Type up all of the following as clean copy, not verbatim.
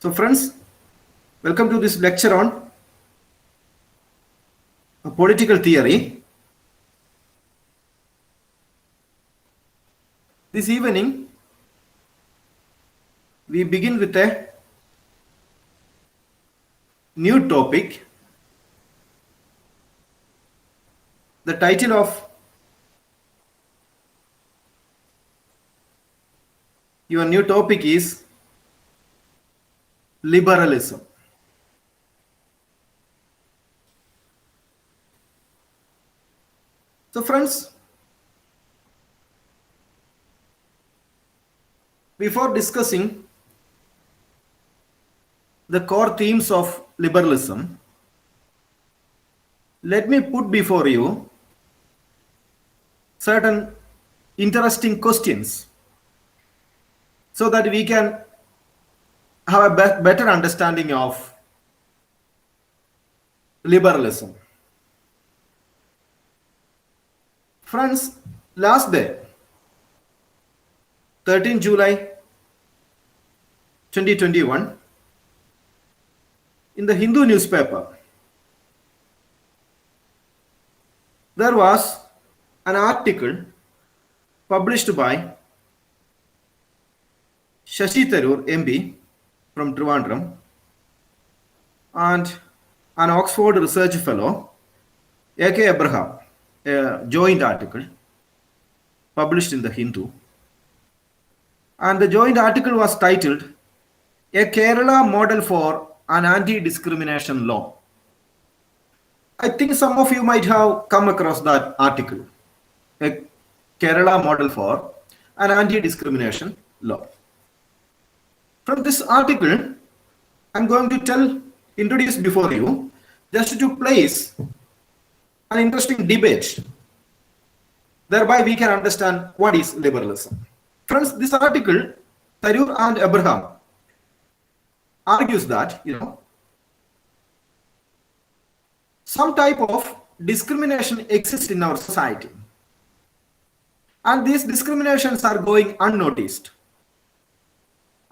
So friends, welcome to this lecture on political theory. This evening, we begin with a new topic. The title of your new topic is Liberalism. So friends, before discussing the core themes of liberalism, let me put before you certain interesting questions so that we can have a better understanding of liberalism. Friends, last day, 13 July 2021, in the Hindu newspaper, there was an article published by Shashi Tharoor MP from Trivandrum and an Oxford research fellow, A.K. Abraham, a joint article published in the Hindu. And the joint article was titled, A Kerala Model for an Anti-Discrimination Law. I think some of you might have come across that article, A Kerala Model for an Anti-Discrimination Law. From this article, I'm going to introduce before you, just to place an interesting debate. Thereby we can understand what is liberalism. Friends, this article, Tharoor and Abraham argues that, some type of discrimination exists in our society. And these discriminations are going unnoticed.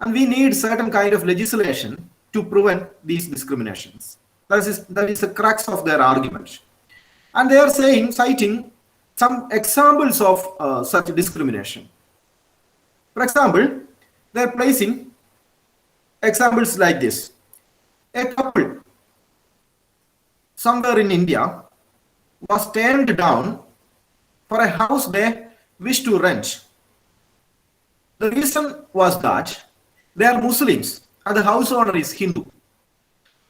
And we need certain kind of legislation to prevent these discriminations. That is the crux of their argument. And they are citing some examples of such discrimination. For example, they are placing examples like this. A couple somewhere in India was turned down for a house they wished to rent. The reason was that they are Muslims and the house owner is Hindu.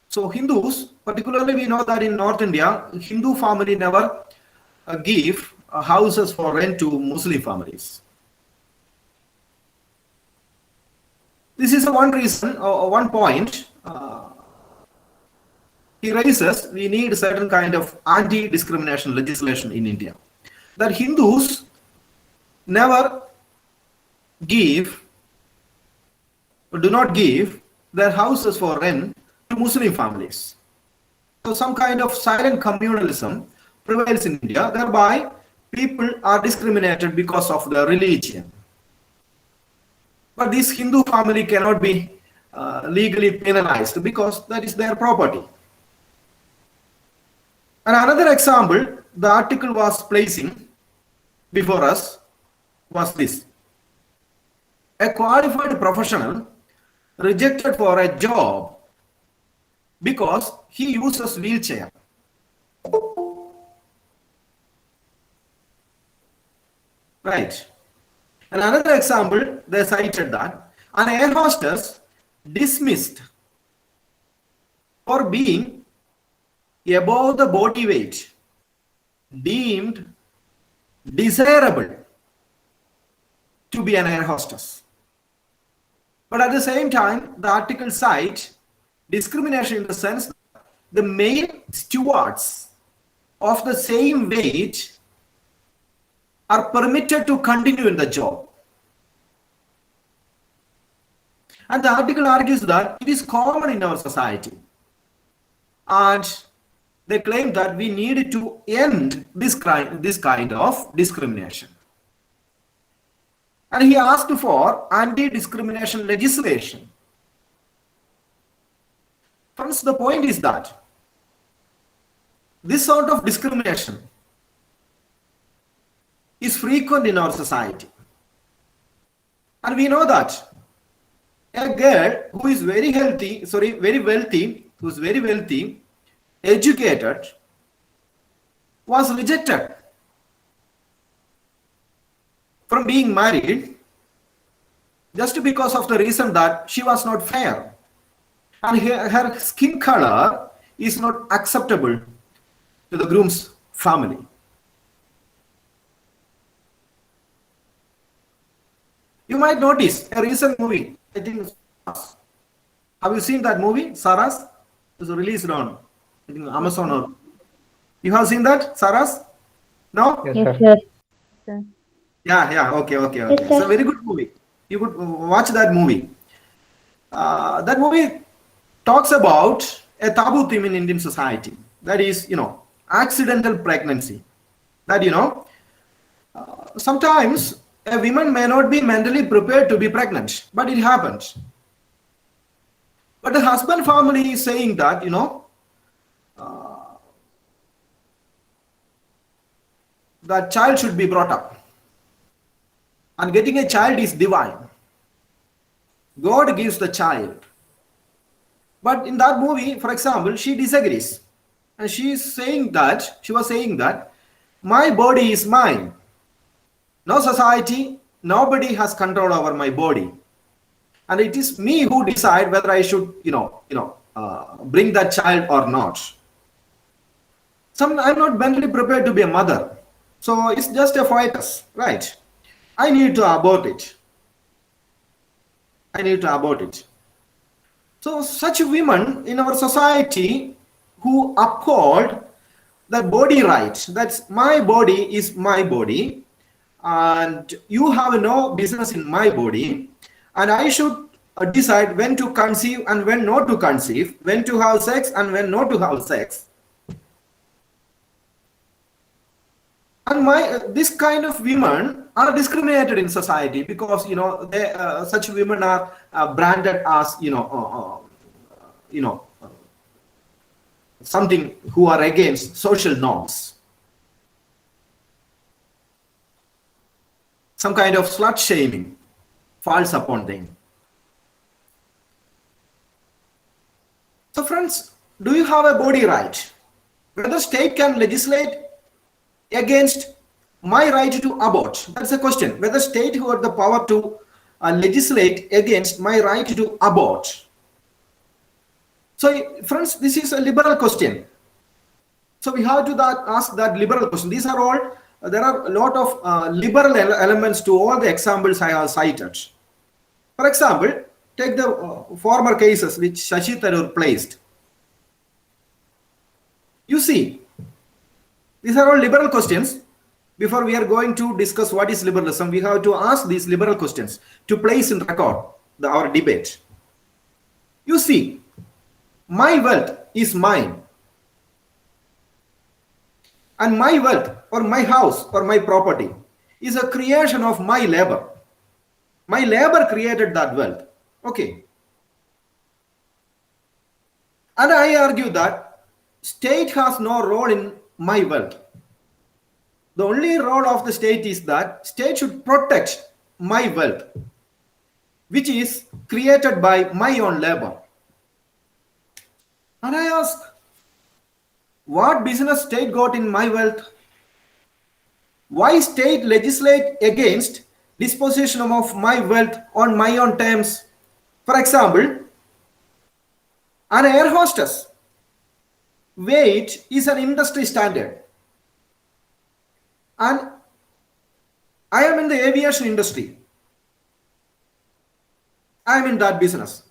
So Hindus, particularly we know that in North India, Hindu family never give houses for rent to Muslim families. This is one reason, or one point he raises. We need certain kind of anti-discrimination legislation in India. That Hindus never give, or do not give their houses for rent to Muslim families. So some kind of silent communalism prevails in India, thereby people are discriminated because of their religion. But this Hindu family cannot be legally penalized because that is their property. And another example the article was placing before us was this. A qualified professional rejected for a job because he uses wheelchair. Right. And another example, they cited that an air hostess dismissed for being above the body weight, deemed desirable to be an air hostess. But at the same time, the article cites discrimination in the sense that the male stewards of the same weight are permitted to continue in the job. And the article argues that it is common in our society. And they claim that we need to end this kind of discrimination. And he asked for anti-discrimination legislation Friends, the point is that this sort of discrimination is frequent in our society. And we know that a girl who is very wealthy, who's very wealthy, educated, was rejected from being married just because of the reason that she was not fair. And her skin color is not acceptable to the groom's family. You might notice a recent movie, I think, have you seen that movie, Saras? It was released on, I think, Amazon or... You have seen that, Saras? No? Yes, sir. Yeah, okay. Yes, It's a very good movie. You could watch that movie. That movie talks about a taboo theme in Indian society. That is, accidental pregnancy. That, sometimes a woman may not be mentally prepared to be pregnant, but it happens. But the husband family is saying that, that child should be brought up. And getting a child is divine. God gives the child. But in that movie, for example, she disagrees. And she was saying that my body is mine. No society, nobody has control over my body. And it is me who decide whether I should, bring that child or not. I'm not mentally prepared to be a mother. So it's just a fetus, right? I need to abort it. So such women in our society who uphold the body rights, that's my body is my body, and you have no business in my body, and I should decide when to conceive and when not to conceive, when to have sex and when not to have sex. And this kind of women are discriminated in society because such women are branded as something who are against social norms. Some kind of slut shaming falls upon them. So friends, do you have a body right? Whether state can legislate against my right to abort? That's a question. Whether state who have the power to legislate against my right to abort. So friends, this is a liberal question. So we have to ask that liberal question. These are all, there are a lot of liberal elements to all the examples I have cited. For example, take the former cases which Shashi Tharoor placed. You see, these are all liberal questions. Before we are going to discuss what is liberalism, we have to ask these liberal questions to place in record our debate. You see, my wealth is mine. And my wealth or my house or my property is a creation of my labor. My labor created that wealth. Okay. And I argue that state has no role in my wealth. The only role of the state is that state should protect my wealth, which is created by my own labor. And I ask, what business state got in my wealth? Why state legislate against disposition of my wealth on my own terms? For example, an air hostess weight is an industry standard. And I am in the aviation industry. I am in that business.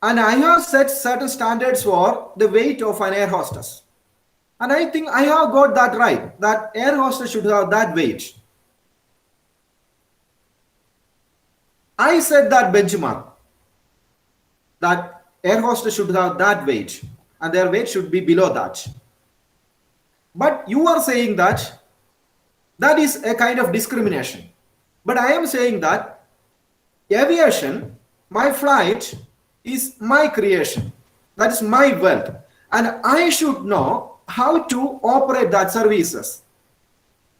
And I have set certain standards for the weight of an air hostess. And I think I have got that right, that air hostess should have that weight. I set that benchmark, that air hostess should have that weight, and their weight should be below that. But you are saying that that is a kind of discrimination. But I am saying that aviation, my flight, is my creation. That is my wealth. And I should know how to operate that services.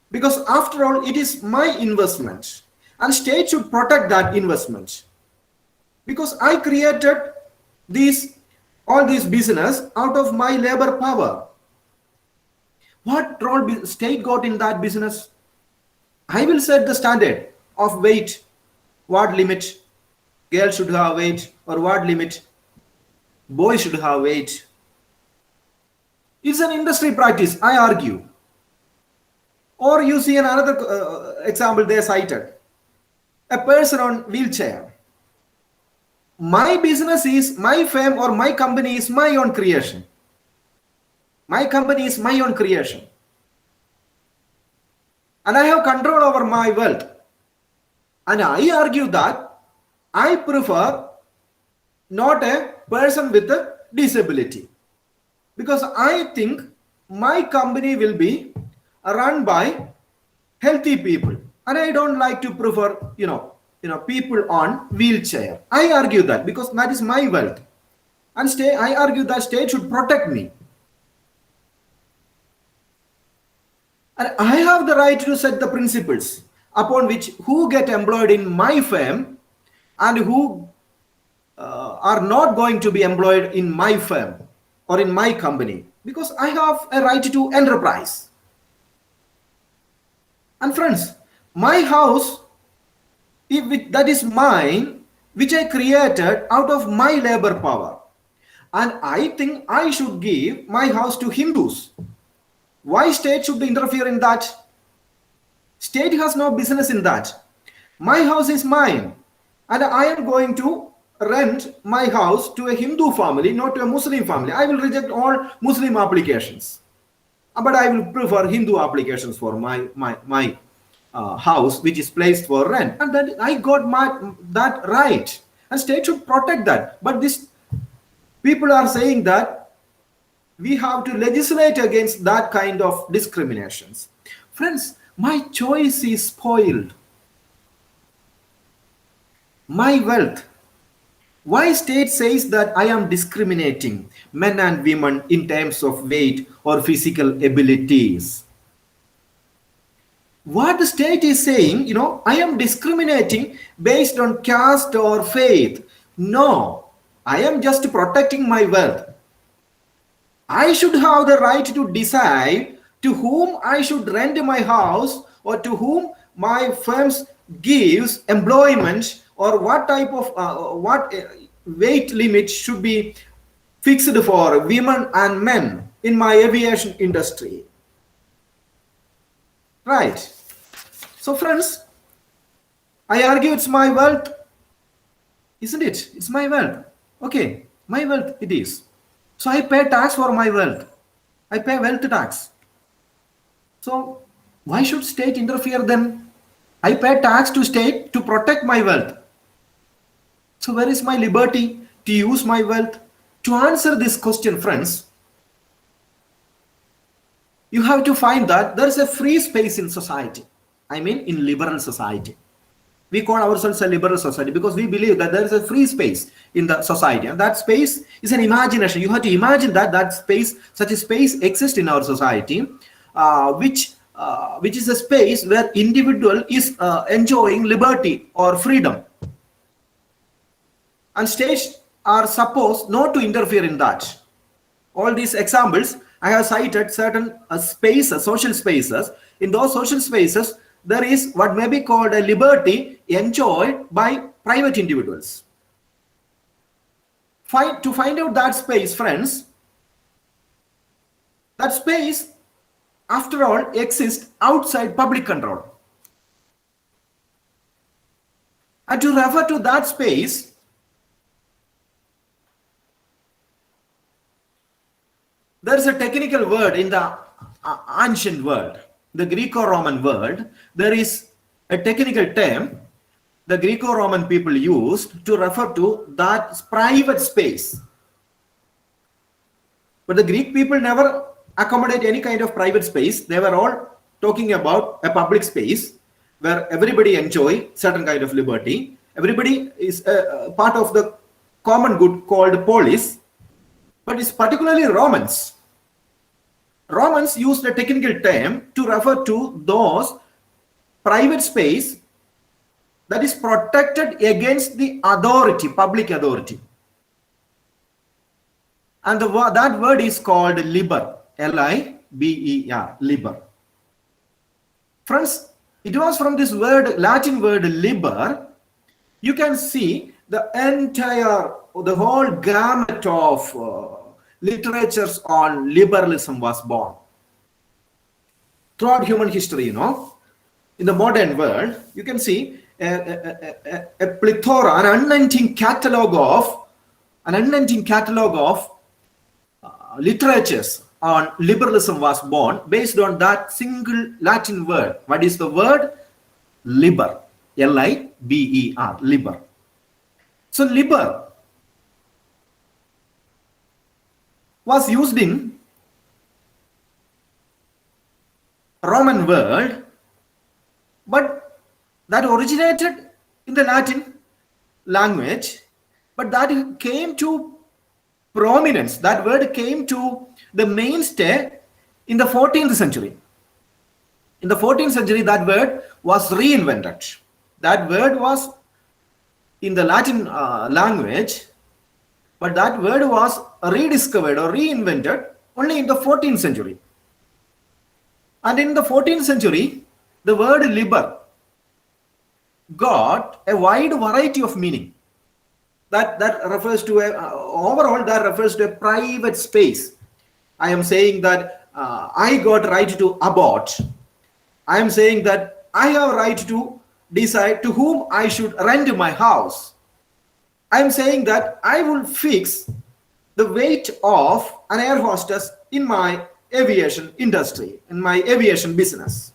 Because after all, it is my investment. And state should protect that investment. Because I created all these business out of my labor power. What role state got in that business? I will set the standard of weight, what limit girl should have weight, or what limit boy should have weight. It's an industry practice, I argue. Or you see another example they cited. A person on wheelchair. My business is my firm or my company is my own creation. My company is my own creation. And I have control over my wealth. And I argue that I prefer not a person with a disability. Because I think my company will be run by healthy people. And I don't like to prefer, people on wheelchair. I argue that because that is my wealth. And I argue that state should protect me. And I have the right to set the principles upon which who get employed in my firm and who are not going to be employed in my firm or in my company, because I have a right to enterprise. And friends, my house, that is mine, which I created out of my labor power. And I think I should give my house to Hindus. Why state should interfere in that? State has no business in that. My house is mine. And I am going to rent my house to a Hindu family, not to a Muslim family. I will reject all Muslim applications. But I will prefer Hindu applications for my house, which is placed for rent. And then I got that right. And state should protect that. But these people are saying that we have to legislate against that kind of discriminations. Friends, my choice is spoiled. My wealth. Why state says that I am discriminating men and women in terms of weight or physical abilities? What the state is saying, I am discriminating based on caste or faith. No, I am just protecting my wealth. I should have the right to decide to whom I should rent my house or to whom my firms gives employment, or what type of weight limit should be fixed for women and men in my aviation industry. Right. So friends, I argue it's my wealth, isn't it? It's my wealth. Okay, my wealth it is. So I pay tax for my wealth. I pay wealth tax. So why should state interfere then? I pay tax to state to protect my wealth. So where is my liberty to use my wealth? To answer this question, friends, you have to find that there is a free space in society. I mean, in liberal society. We call ourselves a liberal society because we believe that there is a free space in the society, and that space is an imagination. You have to imagine that space, such a space exists in our society, which is a space where individual is enjoying liberty or freedom, and states are supposed not to interfere in that. All these examples I have cited certain spaces, social spaces. In those social spaces, there is what may be called a liberty enjoyed by private individuals. To find out that space, friends, that space, after all, exists outside public control. And to refer to that space, there is a technical word in the ancient world, the Greco-Roman world. There is a technical term the Greco-Roman people used to refer to that private space. But the Greek people never accommodate any kind of private space. They were all talking about a public space where everybody enjoy certain kind of liberty. Everybody is part of the common good called polis. but it's particularly Romans. Romans used a technical term to refer to those private space that is protected against the authority, public authority. And that word is called liber, L-I-B-E-R, liber. Friends, it was from this word, Latin word liber, you can see the whole gamut of literatures on liberalism was born. Throughout human history, in the modern world, you can see a plethora, an unending catalog of literatures on liberalism was born based on that single Latin word. What is the word? Liber. L-I-B-E-R. Liber. So liber was used in Roman world, but that originated in the Latin language, but that came to prominence. That word came to the mainstay in the 14th century. In the 14th century, that word was reinvented. That word was in the Latin language, but that word was rediscovered or reinvented only in the 14th century. And in the 14th century, the word liber got a wide variety of meaning. That refers to overall that refers to a private space. I am saying that I got right to abort. I am saying that I have right to decide to whom I should rent my house. I am saying that I will fix the weight of an air hostess in my aviation industry, in my aviation business.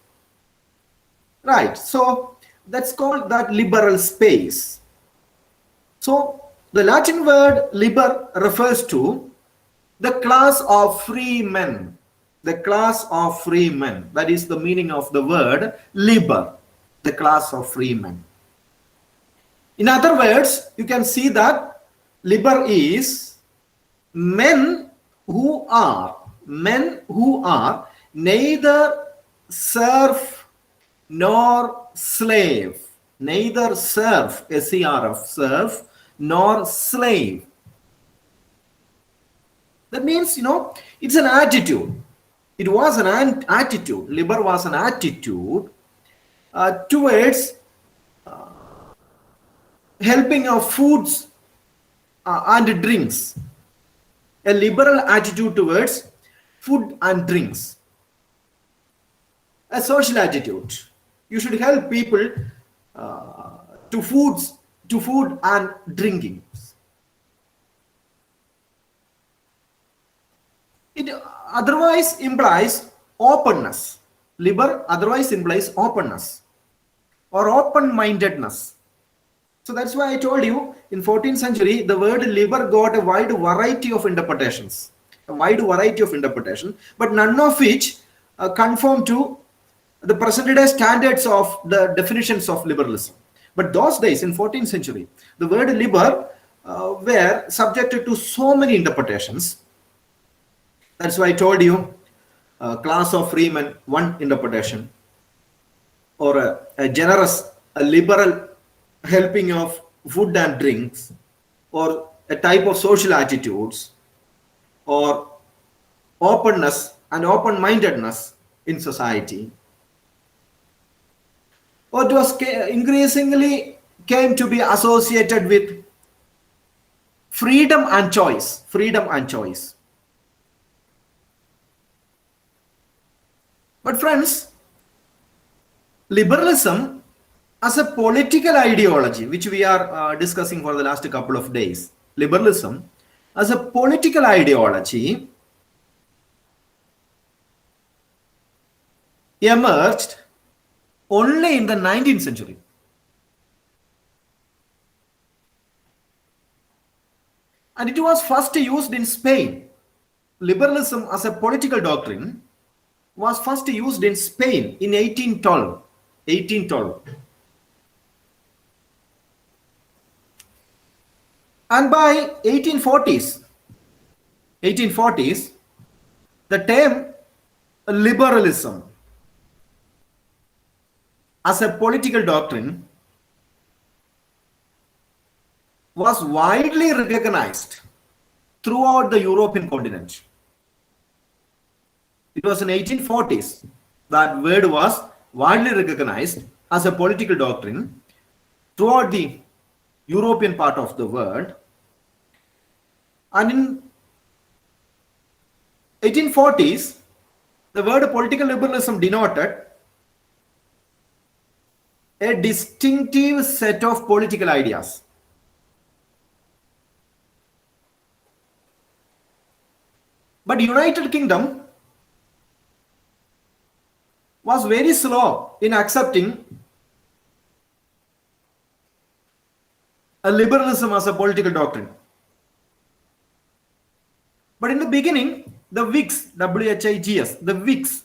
Right. So that's called that liberal space. So the Latin word liber refers to the class of free men. The class of free men. That is the meaning of the word liber, the class of free men. In other words, you can see that liber is men who are neither serf nor slave. Neither serf, S-E-R-F, serf, nor slave. That means, it's an attitude. It was an attitude. Liber was an attitude towards helping of foods and drinks. A liberal attitude towards food and drinks. A social attitude. You should help people to food and drinking. It otherwise implies openness. Liber otherwise implies openness or open-mindedness. So that's why I told you in 14th century the word liber got a wide variety of interpretations. But none of which conform to the present day standards of the definitions of liberalism. But those days in 14th century, the word liber were subjected to so many interpretations. That's why I told you class of free men, one interpretation, or a generous, a liberal helping of food and drinks, or a type of social attitudes, or openness and open-mindedness in society. Or it was increasingly came to be associated with freedom and choice. But friends, liberalism as a political ideology, which we are discussing for the last couple of days, liberalism as a political ideology emerged only in the 19th century. And it was first used in Spain. Liberalism as a political doctrine was first used in Spain in 1812. And by 1840s, 1840s, the term liberalism as a political doctrine was widely recognized throughout the European continent. It was in 1840s that word was widely recognized as a political doctrine throughout the European part of the world. And in 1840s, the word political liberalism denoted a distinctive set of political ideas. But United Kingdom was very slow in accepting a liberalism as a political doctrine. But in the beginning, the Whigs, W-H-I-G-S, the Whigs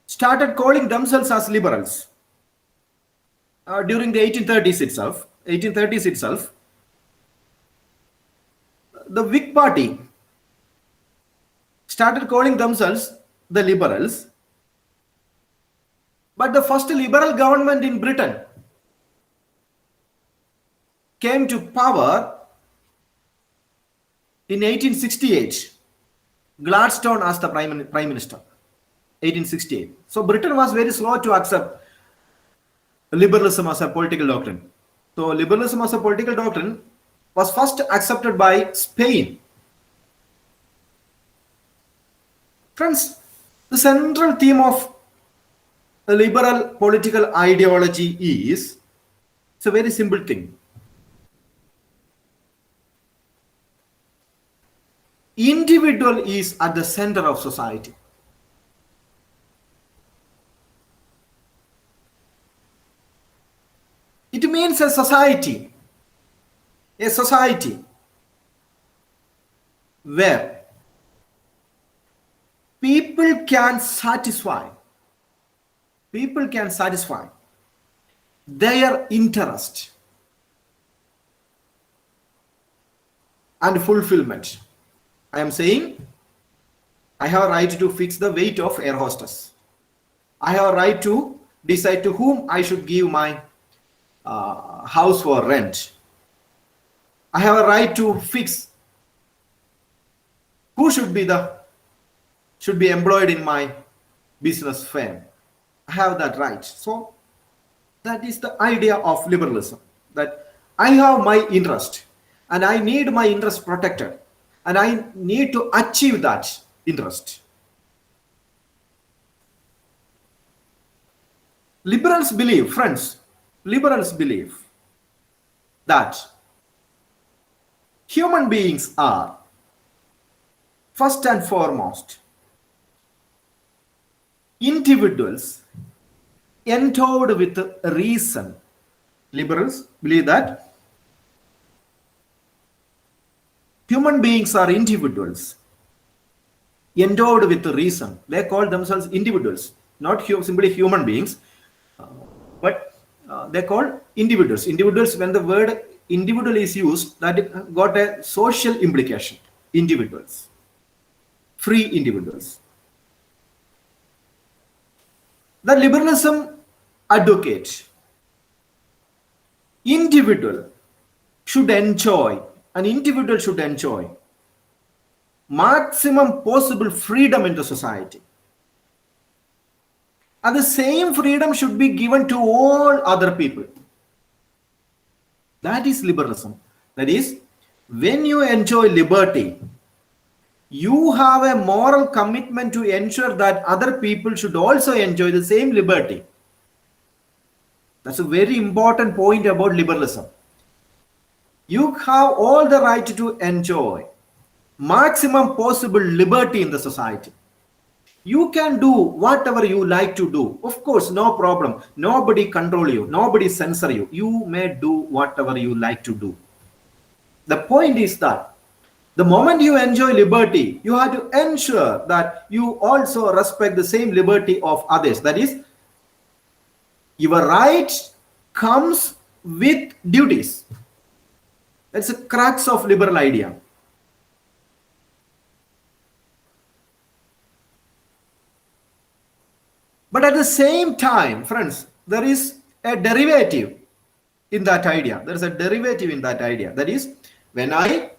started calling themselves as liberals. During the 1830s itself, the Whig party started calling themselves the liberals. But the first liberal government in Britain came to power in 1868. Gladstone as the prime minister. 1868. So Britain was very slow to accept liberalism as a political doctrine. So liberalism as a political doctrine was first accepted by Spain. Friends, the central theme of the liberal political ideology is, it's a very simple thing. Individual is at the center of society. It means a society where people can satisfy their interest and fulfillment. I am saying I have a right to fix the weight of air hostess. I have a right to decide to whom I should give my house for rent. I have a right to fix who should be employed in my business firm. I have that right. So that is the idea of liberalism, that I have my interest and I need my interest protected and I need to achieve that interest. Liberals believe that human beings are first and foremost individuals endowed with reason. Liberals believe that human beings are individuals endowed with reason. They call themselves individuals, not simply human beings, but they call individuals. Individuals, when the word individual is used, that got a social implication. Individuals, free individuals. The liberalism advocates an individual should enjoy maximum possible freedom in the society. And the same freedom should be given to all other people. That is liberalism. That is, when you enjoy liberty, you have a moral commitment to ensure that other people should also enjoy the same liberty. That's a very important point about liberalism. You have all the right to enjoy maximum possible liberty in the society. You can do whatever you like to do. Of course, no problem. Nobody control you. Nobody censor you. You may do whatever you like to do. The point is that the moment you enjoy liberty, you have to ensure that you also respect the same liberty of others. That is, your right comes with duties. That's the crux of liberal idea. the same time, friends, there is a derivative in that idea. There is a derivative in that idea. That is, when I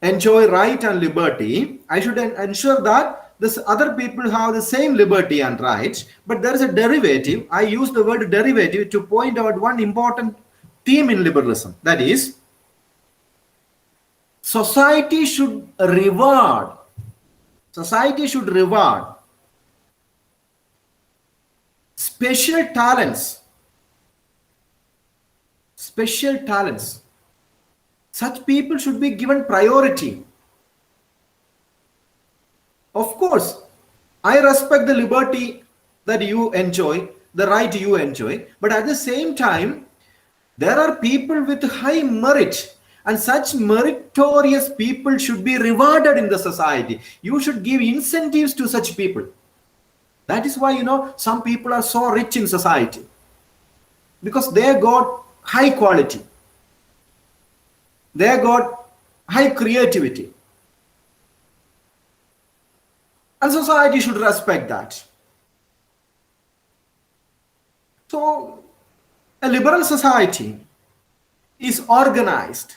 enjoy right and liberty, I should ensure that this other people have the same liberty and rights, but there is a derivative. I use the word derivative to point out one important theme in liberalism. That is, society should reward special talents. Such people should be given priority. Of course, I respect the liberty that you enjoy, the right you enjoy, but at the same time, there are people with high merit, and such meritorious people should be rewarded in the society. You should give incentives to such people. That is why, some people are so rich in society, because they got high quality. They got high creativity. And society should respect that. So, a liberal society is organized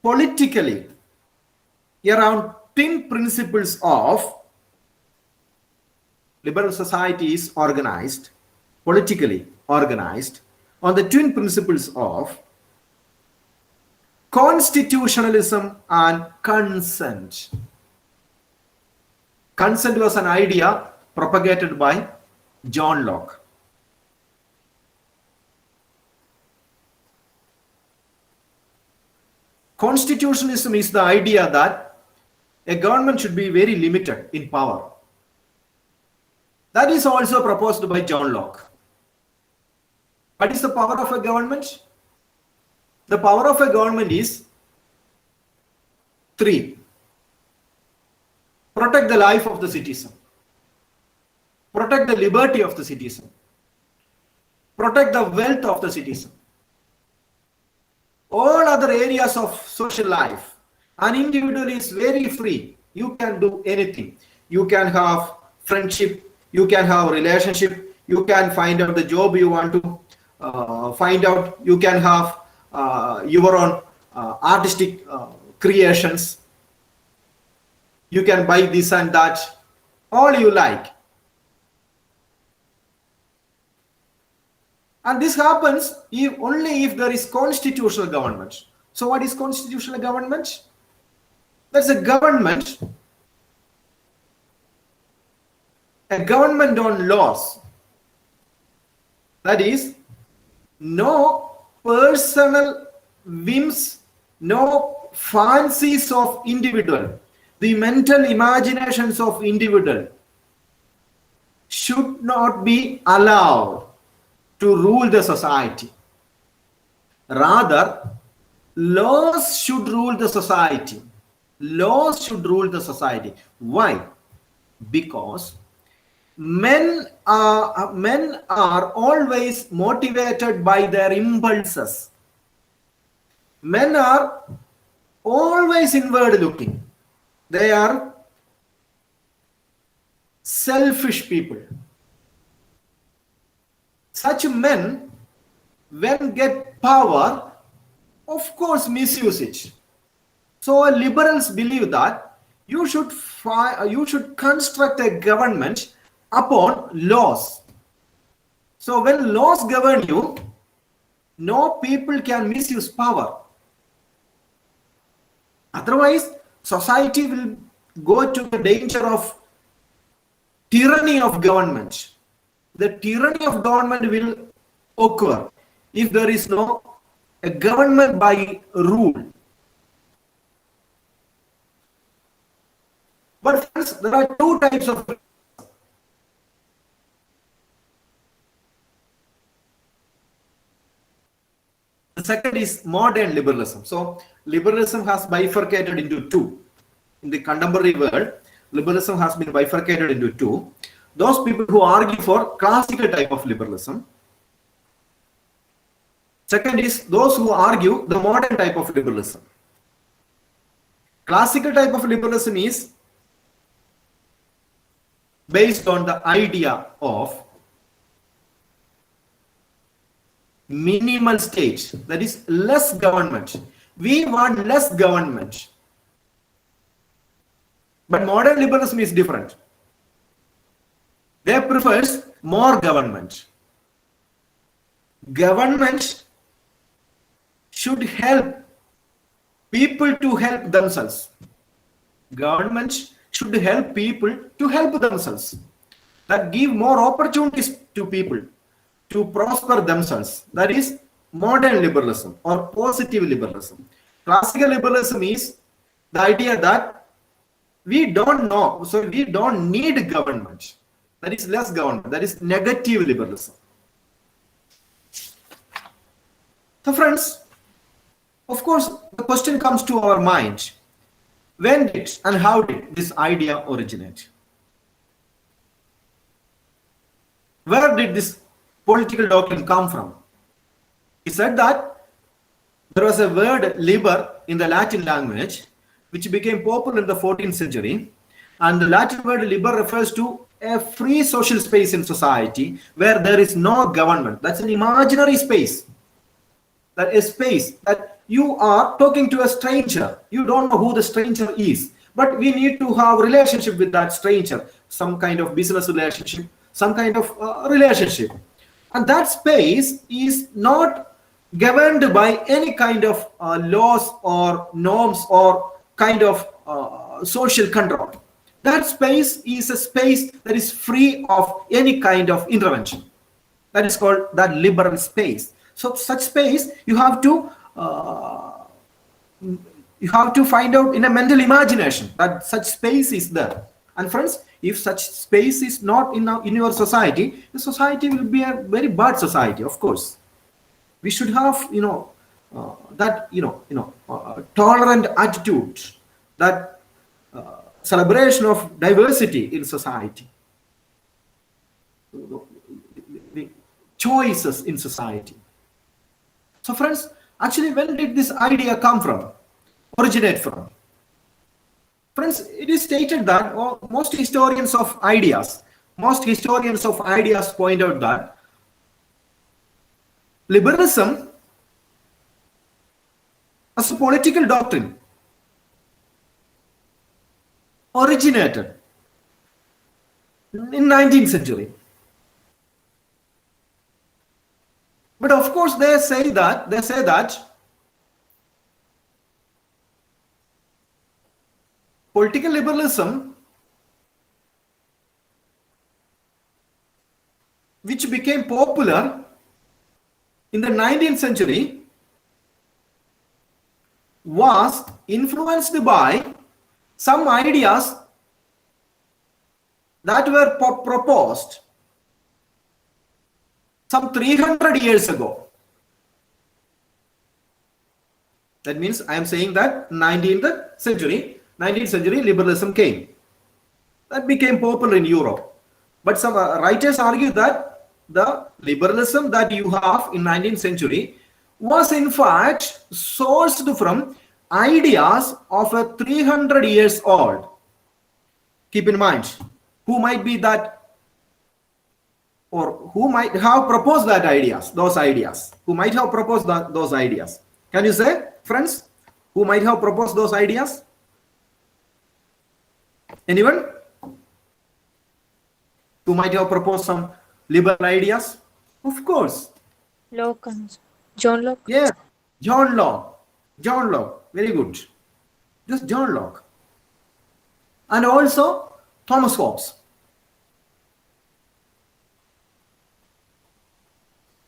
politically around twin principles of liberal society is organized, politically organized on the twin principles of constitutionalism and consent. Consent was an idea propagated by John Locke. Constitutionalism is the idea that a government should be very limited in power. That is also proposed by John Locke. What is the power of a government? The power of a government is 3. Protect the life of the citizen. Protect the liberty of the citizen. Protect the wealth of the citizen. All other areas of social life, an individual is very free. You can do anything. You can have friendship. You can have relationship. You can find out the job you want to find out. You can have your own artistic creations. You can buy this and that, all you like. And this happens only if there is constitutional government. So what is constitutional government? That's a government on laws. That is, no personal whims, no fancies of individual, the mental imaginations of individual should not be allowed to rule the society. Rather, laws should rule the society. Laws should rule the society. Why? Because men are always motivated by their impulses. Men are always inward looking. They are selfish people. Such men, when get power, of course misuse it. So liberals believe that you should construct a government upon laws. So when laws govern you, no people can misuse power. Otherwise, society will go to the danger of tyranny of government. The tyranny of government will occur if there is no a government by rule. But friends, there are two types of. The second is modern liberalism. So liberalism has bifurcated into two. In the contemporary world, liberalism has been bifurcated into two. Those people who argue for classical type of liberalism. Second is those who argue the modern type of liberalism. Classical type of liberalism is based on the idea of minimal state, that is less government. We want less government. But modern liberalism is different. They prefers more government. Government should help people to help themselves. Government should help people to help themselves. That give more opportunities to people to prosper themselves. That is modern liberalism or positive liberalism. Classical liberalism is the idea that we don't know, so we don't need government. That is less government. That is negative liberalism. So friends, of course, the question comes to our mind. When did and how did this idea originate? Where did this political doctrine come from? He said that there was a word liber in the Latin language which became popular in the 14th century, and the Latin word liber refers to a free social space in society where there is no government. That's an imaginary space. That is space that you are talking to a stranger. You don't know who the stranger is, but we need to have relationship with that stranger, some kind of business relationship, some kind of relationship. And that space is not governed by any kind of laws or norms or kind of social control. That space is a space that is free of any kind of intervention. That is called that liberal space. So such space you have to find out in a mental imagination that such space is there. And friends, if such space is not in your society, the society will be a very bad society. Of course, we should have tolerant attitude, that celebration of diversity in society, the choices in society. So friends, actually, when did this idea originate from? Friends, it is stated that most historians of ideas point out that liberalism as a political doctrine originated in 19th century. But of course, they say that political liberalism, which became popular in the 19th century, was influenced by some ideas that were proposed some 300 years ago. That means I am saying that 19th century liberalism came. That became popular in Europe. But some writers argue that the liberalism that you have in 19th century was in fact sourced from ideas of a 300 years old. Keep in mind, who might be that, or who might have proposed those ideas? Who might have proposed those ideas? Can you say, friends, who might have proposed those ideas? Anyone? Who might have proposed some liberal ideas? Of course. Locke. John Locke. Yeah, John Locke. Very good. Just John Locke. And also Thomas Hobbes.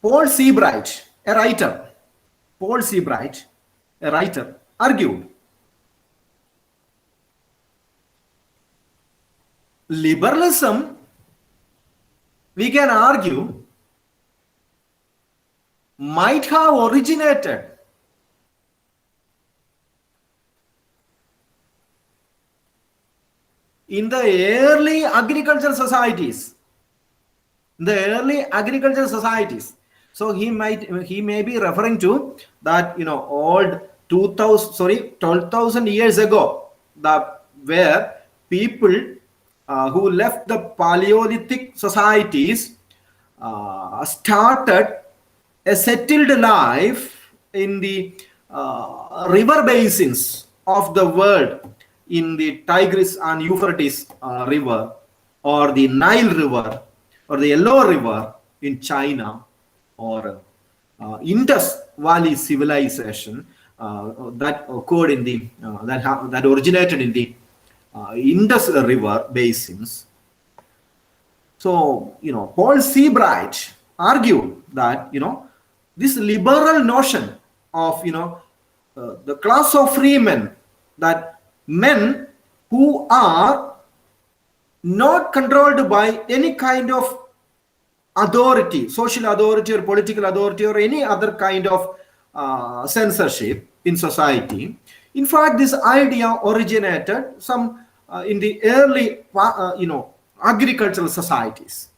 Paul Seabright, a writer, argued liberalism, we can argue, might have originated in the early agricultural societies. So he may be referring to that, old 12,000 years ago, where people who left the Paleolithic societies, started a settled life in the river basins of the world, in the Tigris and Euphrates river, or the Nile River, or the Yellow River in China, or Indus Valley civilization that occurred in the that originated in the Indus River basins. So, Paul Seabright argued that, this liberal notion of, the class of free men, that men who are not controlled by any kind of authority, social authority or political authority or any other kind of censorship in society. In fact, this idea originated in the early, agricultural societies.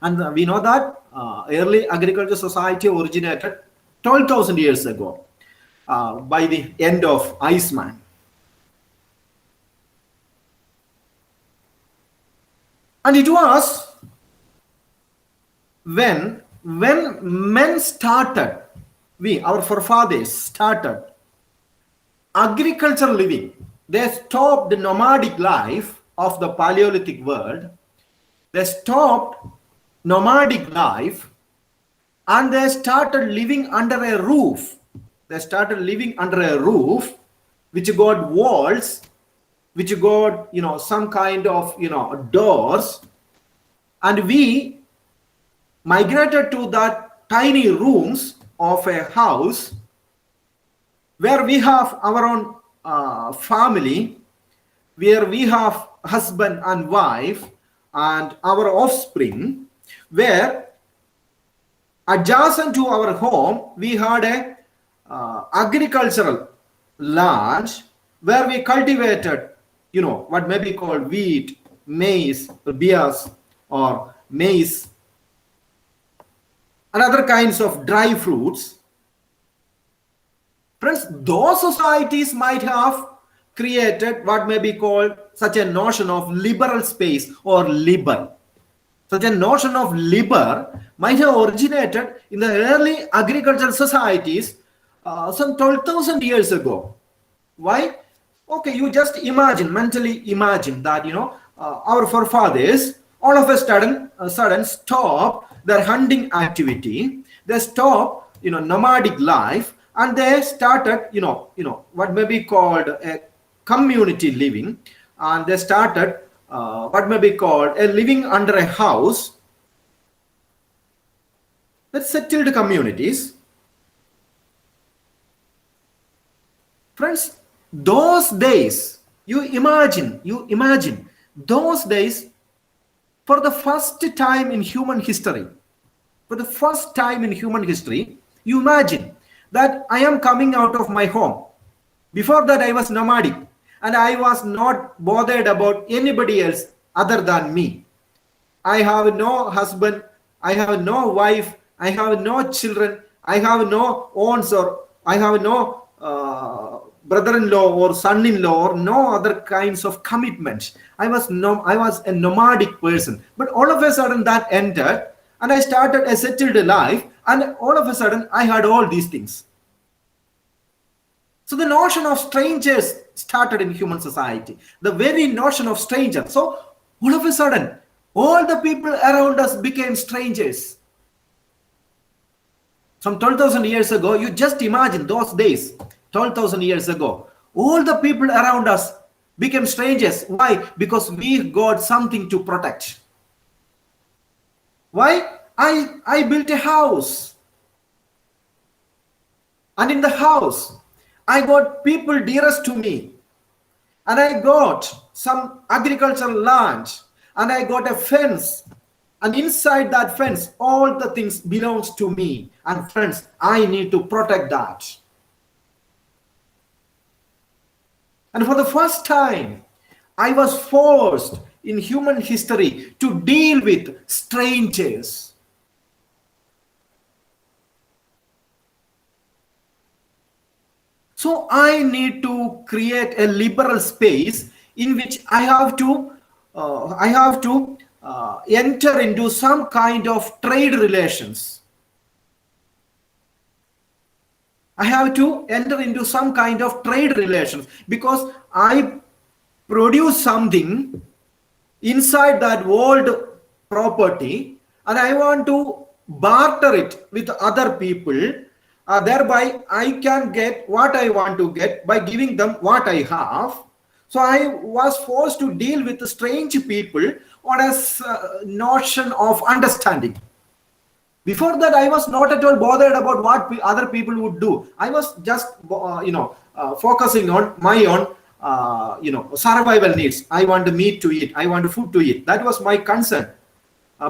And we know that early agricultural society originated 12,000 years ago by the end of Iceman. And it was when men started, our forefathers started agricultural living. They stopped the nomadic life of the Paleolithic world. They stopped nomadic life and they started living under a roof. They started living under a roof which got walls, which got, some kind of, doors. And we migrated to that tiny rooms of a house where we have our own family, where we have husband and wife and our offspring, where adjacent to our home we had a agricultural land where we cultivated, what may be called wheat, maize, beers, or maize, and other kinds of dry fruits. Friends, those societies might have created what may be called such a notion of liberal space or liber. Such a notion of liber might have originated in the early agricultural societies some 12,000 years ago. Why? Okay, you just mentally imagine that, our forefathers all of a sudden stop their hunting activity. They stop, nomadic life, and they started, what may be called a community living, and they started what may be called a living under a house. That's settled communities. Friends, those days, you imagine those days, for the first time in human history, you imagine that I am coming out of my home. Before that, I was nomadic and I was not bothered about anybody else other than me. I have no husband, I have no wife, I have no children, I have no aunts, or I have no brother-in-law or son-in-law, or no other kinds of commitments. I was a nomadic person. But all of a sudden that ended and I started a settled life, and all of a sudden I had all these things. So the notion of strangers started in human society. The very notion of stranger. So all of a sudden, all the people around us became strangers. Some 12,000 years ago, you just imagine those days, 12,000 years ago, all the people around us became strangers. Why? Because we got something to protect. Why? I built a house. And in the house, I got people dearest to me. And I got some agricultural land. And I got a fence. And inside that fence, all the things belongs to me. And friends, I need to protect that. And for the first time, I was forced in human history to deal with strangers. So I need to create a liberal space in which I have to I have to enter into some kind of trade relations. I have to enter into some kind of trade relations because I produce something inside that world property and I want to barter it with other people. Thereby, I can get what I want to get by giving them what I have. So I was forced to deal with strange people on a notion of understanding. Before that, I was not at all bothered about what other people would do. I was just focusing on my own survival needs. I want meat to eat, I want food to eat. That was my concern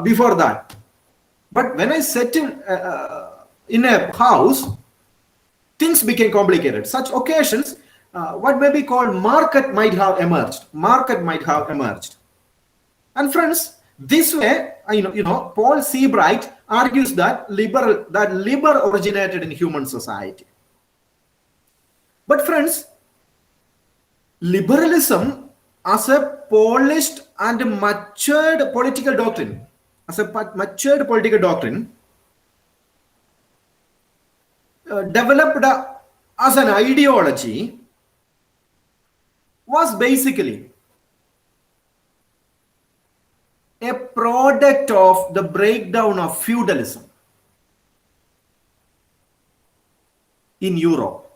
before that. But when I settled in a house, things became complicated. Such occasions, what may be called market might have emerged. And friends, this way, Paul Seabright argues that labor originated in human society. But friends, liberalism as a polished and matured political doctrine, developed as an ideology, was basically a product of the breakdown of feudalism in Europe.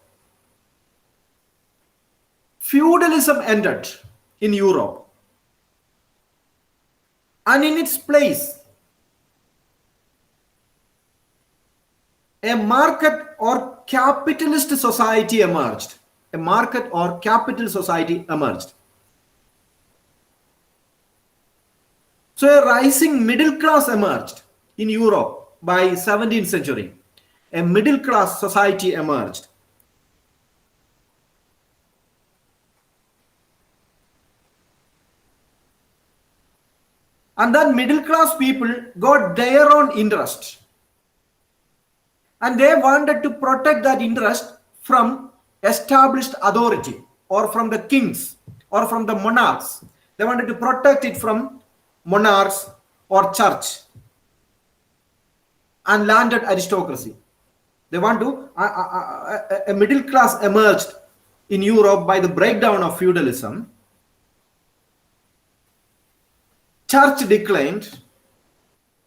Feudalism ended in Europe, and in its place, a market or capitalist society emerged. A market or capital society emerged. So a rising middle class emerged in Europe by 17th century. A middle class society emerged. And then middle class people got their own interest. And they wanted to protect that interest from established authority or from the kings or from the monarchs. They wanted to protect it from monarchs or church and landed aristocracy. They want to, a middle class emerged in Europe by the breakdown of feudalism. Church declined.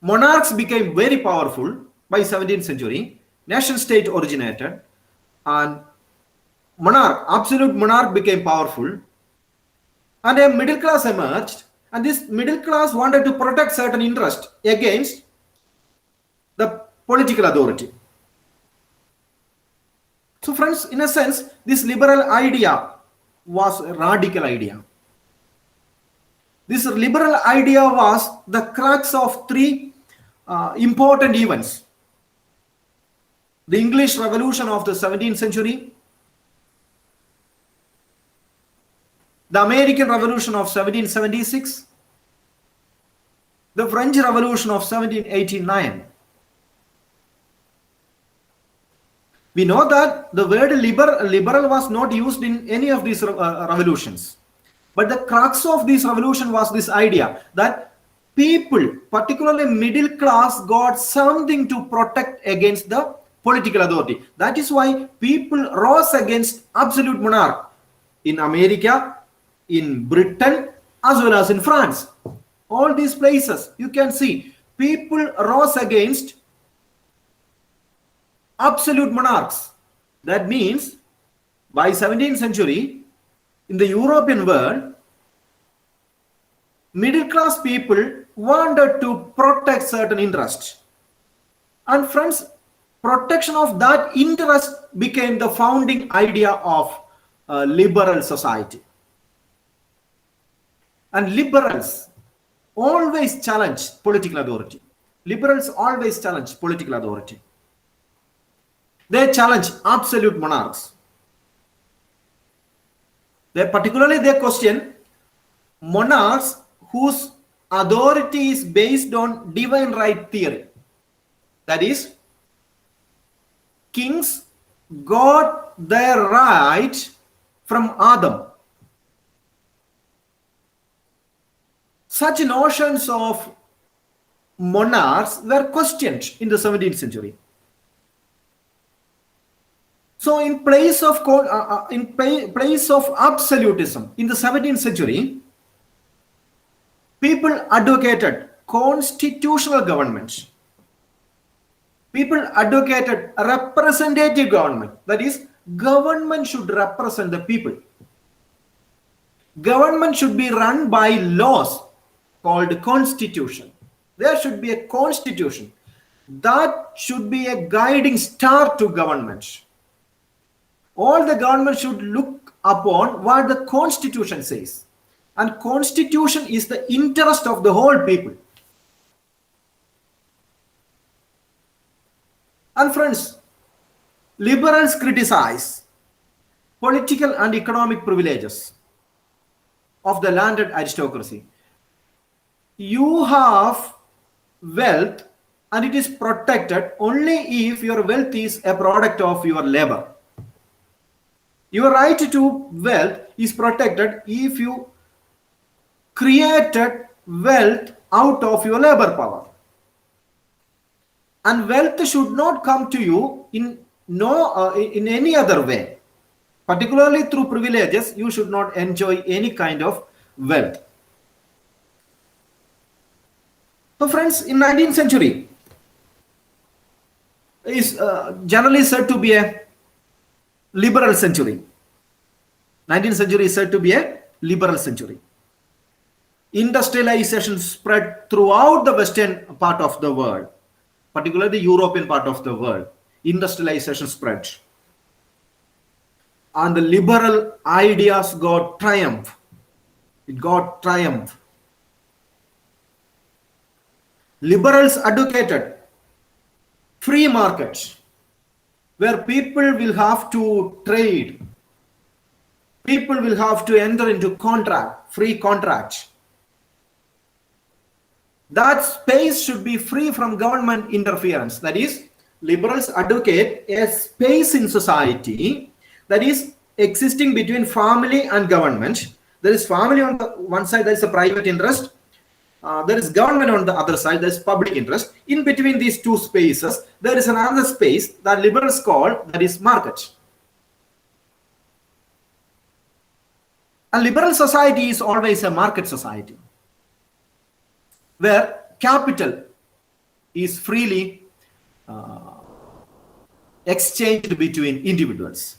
Monarchs became very powerful by 17th century. Nation state originated and absolute monarch became powerful, and a middle class emerged, and this middle class wanted to protect certain interest against the political authority. So friends, in a sense, this liberal idea was a radical idea. This liberal idea was the crux of three important events: the English Revolution of the 17th century, the American Revolution of 1776, the French Revolution of 1789. We know that the word liberal was not used in any of these revolutions. But the crux of this revolution was this idea that people, particularly middle class, got something to protect against the political authority. That is why people rose against absolute monarch in America, in Britain, as well as in France. All these places, you can see, people rose against absolute monarchs. That means by 17th century, in the European world, middle class people wanted to protect certain interests. And friends, protection of that interest became the founding idea of liberal society. And liberals always challenge political authority. Liberals always challenge political authority. They challenge absolute monarchs. They question monarchs whose authority is based on divine right theory. That is, kings got their right from Adam. such notions of monarchs were questioned in the 17th century. So in place of absolutism in the 17th century, people advocated constitutional government. People advocated representative government. That is, government should represent the people. Government should be run by laws called constitution. There should be a constitution. That should be a guiding star to government. All the government should look upon what the constitution says. And constitution is the interest of the whole people. And friends, liberals criticize political and economic privileges of the landed aristocracy. You have wealth and it is protected only if your wealth is a product of your labor. Your right to wealth is protected if you created wealth out of your labor power. And wealth should not come to you in any other way. Particularly through privileges, you should not enjoy any kind of wealth. So friends, in 19th century is generally said to be a liberal century. 19th century is said to be a liberal century. Industrialization spread throughout the western part of the world, particularly the European part of the world. Industrialization spread. And the liberal ideas got triumph. It got triumph. Liberals advocated free markets where people will have to trade. People will have to enter into free contracts. That space should be free from government interference. That is, liberals advocate a space in society that is existing between family and government. There is family on the one side, there is a private interest. There is government on the other side, there is public interest. In between these two spaces, there is another space that liberals call, that is market. A liberal society is always a market society, where capital is freely exchanged between individuals.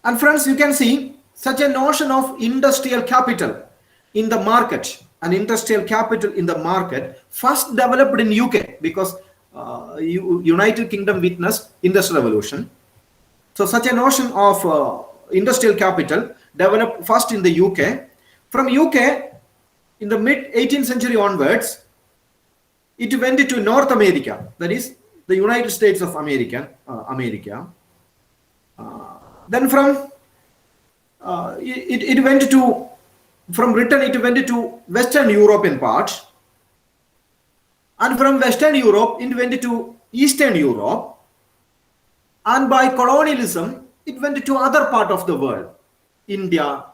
And friends, you can see such a notion of industrial capital in the market, an industrial capital in the market first developed in UK, because United Kingdom witnessed Industrial Revolution. So such a notion of industrial capital developed first in the UK. From UK, in the mid 18th century onwards, it went to North America, that is the United States of America. Then from it went to, from Britain it went to Western European part, and from Western Europe it went to Eastern Europe, and by colonialism it went to other part of the world, India,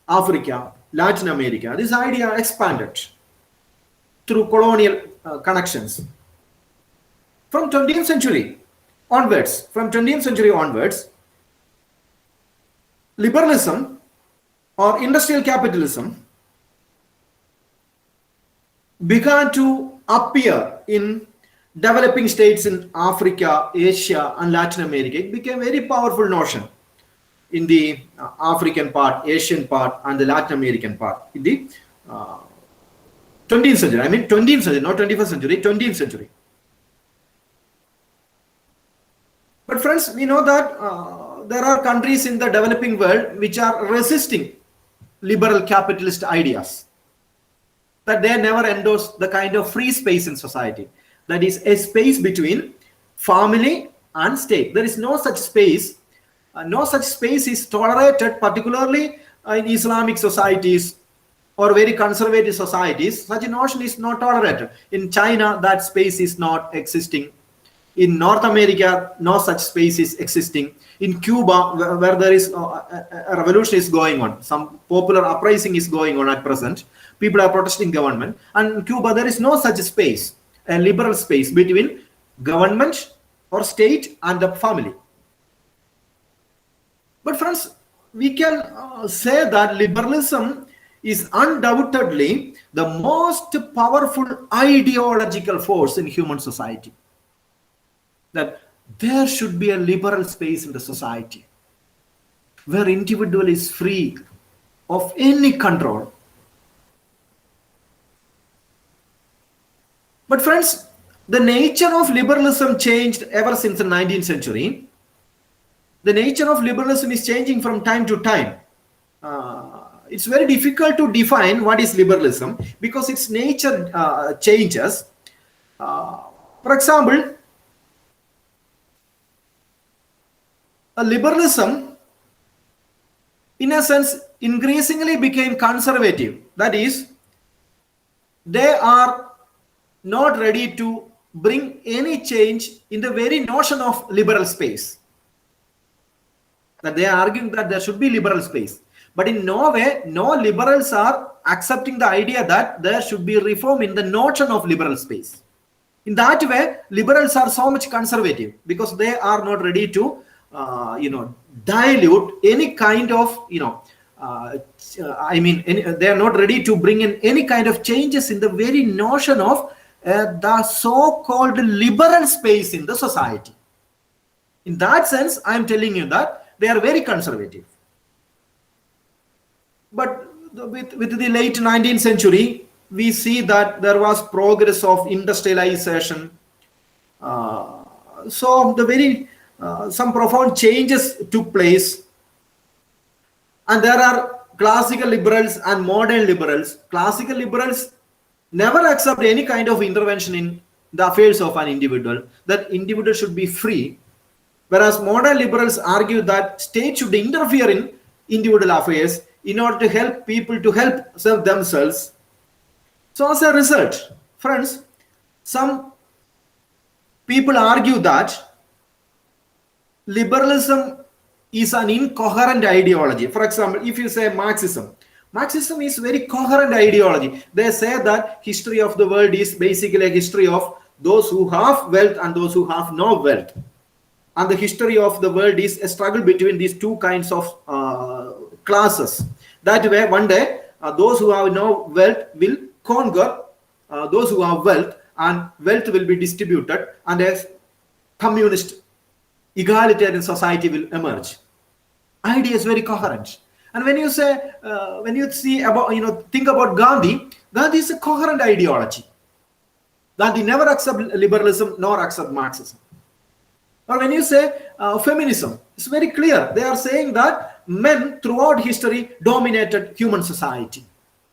Africa, Latin America. This idea expanded through colonial connections. From 20th century onwards, liberalism or industrial capitalism began to appear in developing states in Africa, Asia, and Latin America. It became a very powerful notion in the African part, Asian part, and the Latin American part in the 20th century. I mean 20th century, not 21st century, 20th century. But friends, we know that there are countries in the developing world which are resisting liberal capitalist ideas, that they never endorse the kind of free space in society, that is a space between family and state. There is no such space. No such space is tolerated, particularly in Islamic societies or very conservative societies. Such a notion is not tolerated. In China, that space is not existing. In North America, no such space is existing. In Cuba, where there is a revolution is going on, some popular uprising is going on at present. People are protesting government. And in Cuba, there is no such space, a liberal space between government or state and the family. But friends, we can say that liberalism is undoubtedly the most powerful ideological force in human society. That there should be a liberal space in the society where individual is free of any control. But friends, the nature of liberalism changed ever since the 19th century. The nature of liberalism is changing from time to time. It's very difficult to define what is liberalism because its nature changes. For example, a liberalism, in a sense, increasingly became conservative. That is, they are not ready to bring any change in the very notion of liberal space. That they are arguing that there should be liberal space. But in no way, no liberals are accepting the idea that there should be reform in the notion of liberal space. In that way, liberals are so much conservative because they are not ready to dilute any kind of, they are not ready to bring in any kind of changes in the very notion of the so-called liberal space in the society. In that sense, I am telling you that they are very conservative. But with the late 19th century, we see that there was progress of industrialization. So the very some profound changes took place, and there are classical liberals and modern liberals. Classical liberals never accept any kind of intervention in the affairs of an individual, that individual should be free, whereas modern liberals argue that state should interfere in individual affairs in order to help people to help serve themselves. So as a result, friends, some people argue that liberalism is an incoherent ideology. For example, if you say Marxism is very coherent ideology. They say that history of the world is basically a history of those who have wealth and those who have no wealth. And the history of the world is a struggle between these two kinds of classes. That way, one day, those who have no wealth will conquer those who have wealth, and wealth will be distributed, and a communist egalitarian society will emerge. Idea is very coherent. And when you say, when you see about, think about Gandhi is a coherent ideology. Gandhi never accept liberalism nor accept Marxism. Or when you say feminism, it's very clear. They are saying that men throughout history dominated human society.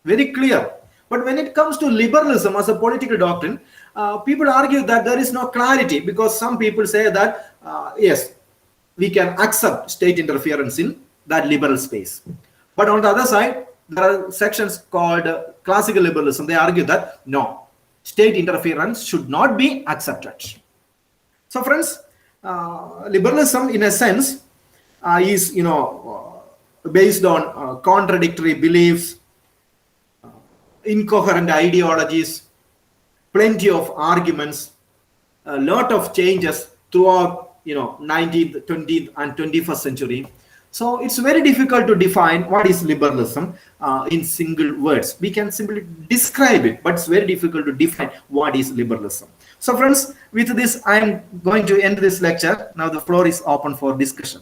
Very clear. But when it comes to liberalism as a political doctrine, people argue that there is no clarity, because some people say that, yes, we can accept state interference in that liberal space. But on the other side, there are sections called classical liberalism. They argue that no, state interference should not be accepted. So friends, liberalism in a sense is based on contradictory beliefs, incoherent ideologies, plenty of arguments, a lot of changes throughout 19th, 20th and 21st century. So it's very difficult to define what is liberalism in single words. We can simply describe it, but it's very difficult to define what is liberalism. So friends, with this, I'm going to end this lecture. Now the floor is open for discussion.